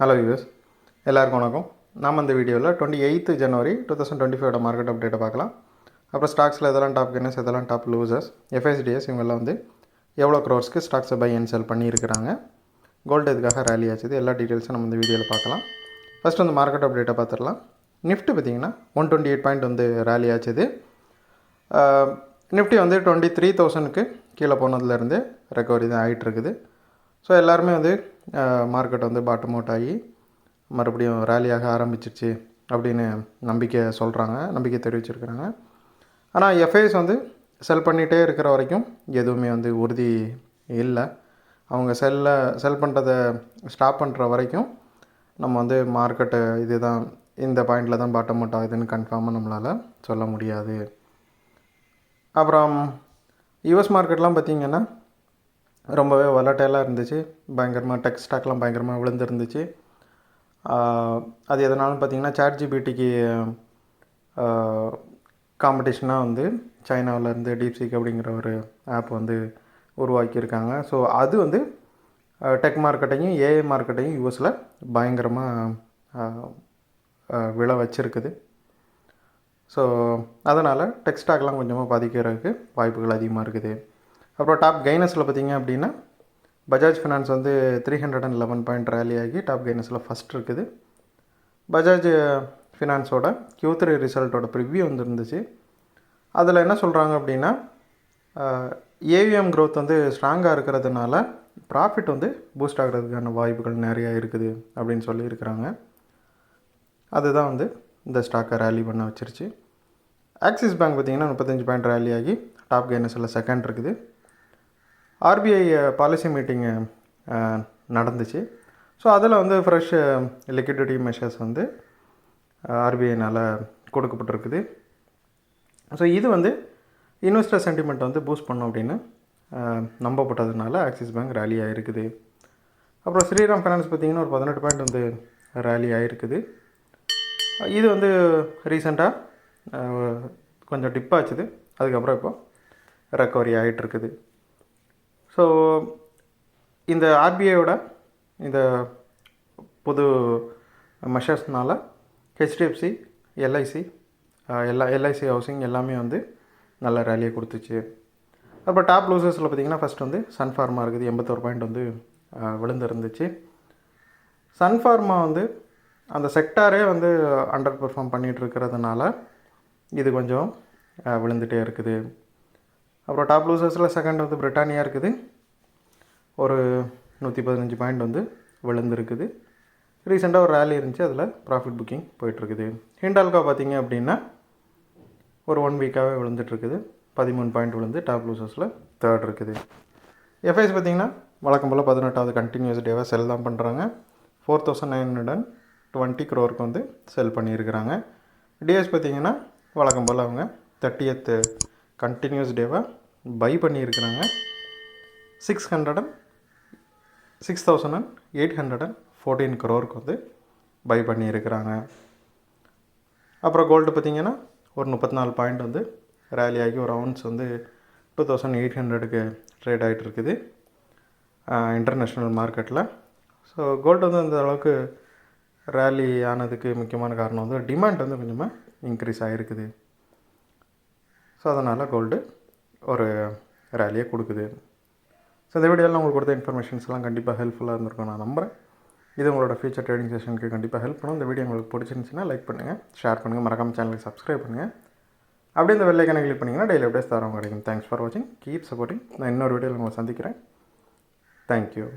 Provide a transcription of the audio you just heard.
Hello US எல்லாருக்கும் வணக்கம். நாம் இந்த வீடியோவில் 28 ஜனவரி 2025 மார்க்கெட் அப்டேட்டை பார்க்கலாம். அப்புறம் ஸ்டாக்ஸில் எதெல்லாம் டாப் கெய்னர்ஸ், எதெல்லாம் டாப் லூசர்ஸ், எஃப்எஸ்டிஎஸ் இவங்கெல்லாம் வந்து எவ்வளோ க்ரோர்ஸ்க்கு ஸ்டாக்ஸை பை அண்ட் செல் பண்ணியிருக்கிறாங்க, கோல்டு எதுக்காக ரேலி ஆச்சுது, எல்லா டீட்டெயில்ஸும் நம்ம இந்த வீடியோவில் பார்க்கலாம். ஃபஸ்ட் வந்து மார்க்கெட் அப்டேட்டை பார்த்துடலாம். நிஃப்டி பார்த்திங்கன்னா 128 பாயிண்ட் வந்து ரேலி ஆச்சுது. நிஃப்டி வந்து 23,000க்கு கீழே போனதுலேருந்து ரெக்கவரி தான் ஆகிட்டுருக்குது. ஸோ எல்லாருமே வந்து மார்க்கெட் வந்து பாட்டம் அவுட் ஆகி மறுபடியும் ரேலியாக ஆரம்பிச்சிருச்சு அப்படின்னு நம்பிக்கை தெரிவிச்சிருக்கிறாங்க. ஆனால் எஃப்ஐஸ் வந்து செல் பண்ணிகிட்டே இருக்கிற வரைக்கும் எதுவுமே வந்து உறுதி இல்லை. அவங்க செல் பண்ணுறதை ஸ்டாப் பண்ணுற வரைக்கும் நம்ம வந்து மார்க்கெட்டு இதுதான் இந்த பாயிண்டில் தான் பாட்டம் அவுட் ஆகுதுன்னு கன்ஃபார்மாக நம்மளால் சொல்ல முடியாது. அப்புறம் யூஎஸ் மார்க்கெட்லாம் பார்த்திங்கன்னா ரொம்பவே வொலட்டைலாக இருந்துச்சு. பயங்கரமாக டெக் ஸ்டாக்லாம் பயங்கரமாக விழுந்துருந்துச்சு. அது எதனாலும் பார்த்திங்கன்னா சாட்ஜிபிடிக்கு காம்படிஷனாக வந்து சைனாவிலேருந்து டீப்சீக் அப்படிங்கிற ஒரு ஆப் வந்து உருவாக்கியிருக்காங்க. ஸோ அது வந்து டெக் மார்க்கெட்டையும் ஏஐ மார்க்கெட்டையும் யூஎஸில் பயங்கரமாக விழ வச்சுருக்குது. ஸோ அதனால் டெக் ஸ்டாக்லாம் கொஞ்சமாக பாதிக்கிறதுக்கு வாய்ப்புகள் அதிகமாக இருக்குது. அப்புறம் டாப் கெய்னர்ஸில் பார்த்திங்க அப்படின்னா பஜாஜ் ஃபினான்ஸ் வந்து 311 பாயிண்ட் ரேலி ஆகி டாப் கெய்னர்ஸில் ஃபஸ்ட் இருக்குது. பஜாஜ் ஃபினான்ஸோட Q3 ரிசல்ட்டோட ப்ரிவ்யூ வந்துருந்துச்சு. அதில் என்ன சொல்கிறாங்க அப்படின்னா ஏவிஎம் க்ரோத் வந்து ஸ்ட்ராங்காக இருக்கிறதுனால ப்ராஃபிட் வந்து பூஸ்ட் ஆகிறதுக்கான வாய்ப்புகள் நிறையா இருக்குது அப்படின்னு சொல்லியிருக்கிறாங்க. அதுதான் வந்து இந்த ஸ்டாக்கை ரேலி பண்ண வச்சிருச்சு. ஆக்சிஸ் பேங்க் பார்த்திங்கன்னா 35 பாயிண்ட் ரேலி ஆகி டாப் கெய்னர்ஸில் செகண்ட் இருக்குது. ஆர்பிஐ பாலிசி மீட்டிங்கு நடந்துச்சு. ஸோ அதில் வந்து ஃப்ரெஷ் லிக்விடிட்டி மெஷர்ஸ் வந்து ஆர்பிஐனால் கொடுக்கப்பட்டிருக்குது. ஸோ இது வந்து இன்வெஸ்டர் சென்டிமெண்ட் வந்து பூஸ்ட் பண்ணும் அப்படின்னு நம்பப்பட்டதுனால ஆக்சிஸ் பேங்க் ரேலி ஆகிருக்குது. அப்புறம் ஸ்ரீராம் ஃபைனான்ஸ் பார்த்திங்கன்னா ஒரு 18 பாயிண்ட் வந்து ரேலி ஆகிருக்குது. இது வந்து ரீசெண்டாக கொஞ்சம் டிப் ஆச்சுது. அதுக்கப்புறம் இப்போ ரெக்கவரி ஆகிட்டுருக்குது. ஸோ இந்த ஆர்பிஐயோட இந்த புது மெஷர்ஸ்னால் ஹெச்டிஎஃப்சி, எல்ஐசி எல்ஐசி ஹவுசிங் எல்லாமே வந்து நல்ல ரேலியை கொடுத்துச்சு. அப்புறம் டாப் லூசர்ஸில் பார்த்திங்கன்னா ஃபஸ்ட் வந்து சன்ஃபார்மா இருக்குது. 81 பாயிண்ட் வந்து விழுந்துருந்துச்சு. சன்ஃபார்மா வந்து அந்த செக்டாரே வந்து அண்டர் பெர்ஃபார்ம் பண்ணிகிட்டு இருக்கிறதுனால இது கொஞ்சம் விழுந்துகிட்டே இருக்குது. அப்புறம் டாப் லூசர்ஸில் செகண்ட் வந்து பிரிட்டானியா இருக்குது. ஒரு 115 பாயிண்ட் வந்து விழுந்துருக்குது. ரீசெண்டாக ஒரு ரேலி இருந்துச்சு, அதில் ப்ராஃபிட் புக்கிங் போயிட்டுருக்குது. ஹிண்டால்கா பார்த்திங்க அப்படின்னா ஒரு 1 வீக்காகவே விழுந்துட்டுருக்குது. 13 பாயிண்ட் விழுந்து டாப் லூசர்ஸில் தேர்ட் இருக்குது. எஃப்ஐஸ் பார்த்திங்கன்னா வழக்கம் போல் 18வது கண்டினியூஸ் டேவாக செல் தான் பண்ணுறாங்க. 4,920 crore வந்து செல் பண்ணியிருக்கிறாங்க. டிஎஸ் பார்த்திங்கன்னா வழக்கம் போல் அவங்க 30th கண்டினியூஸ் டேவாக பை பண்ணியிருக்கிறாங்க. 6,814 crore வந்து பை பண்ணியிருக்கிறாங்க. அப்புறம் கோல்டு பார்த்திங்கன்னா ஒரு 34 பாயிண்ட் வந்து ரேலி ஆகி ஒரு அவுன்ஸ் வந்து 2,800க்கு ட்ரேட் ஆகிட்டு இருக்குது இன்டர்நேஷ்னல் மார்க்கெட்டில். ஸோ கோல்டு வந்து அந்த அளவுக்கு ரேலி ஆனதுக்கு முக்கியமான காரணம் வந்து டிமாண்ட் வந்து கொஞ்சமாக இன்க்ரீஸ் ஆகிருக்குது. ஸோ அதனால் கோல்டு ஒரு ரேலியை கொடுக்குது. ஸோ இந்த வீடியோவில் உங்களுக்கு கொடுத்த இன்ஃபர்மேஷன்ஸ்லாம் கண்டிப்பாக ஹெல்ப்ஃபுல்லாக இருந்திருக்கும் நான் நம்புகிறேன். இது உங்களோட ஃபியூச்சர் ட்ரேடிங் செஷனுக்கு கண்டிப்பாக ஹெல்ப் பண்ணும். இந்த வீடியோ உங்களுக்கு பிடிச்சிருந்துச்சுன்னா லைக் பண்ணுங்கள், ஷேர் பண்ணுங்கள், மறக்காம சேனலுக்கு சப்ஸ்கிரைப் பண்ணுங்கள். அப்படியே இந்த வெள்ளைக்கான கிளிக் பண்ணிங்கன்னா டெய்லி அப்டேட்ஸ் தரவங்க கிடைக்கும். தேங்க்ஸ் ஃபார் வாட்சிங், கீப் சப்போர்ட்டிங். நான் இன்னொரு வீடியோவில் உங்களை சந்திக்கிறேன். தேங்க்யூ.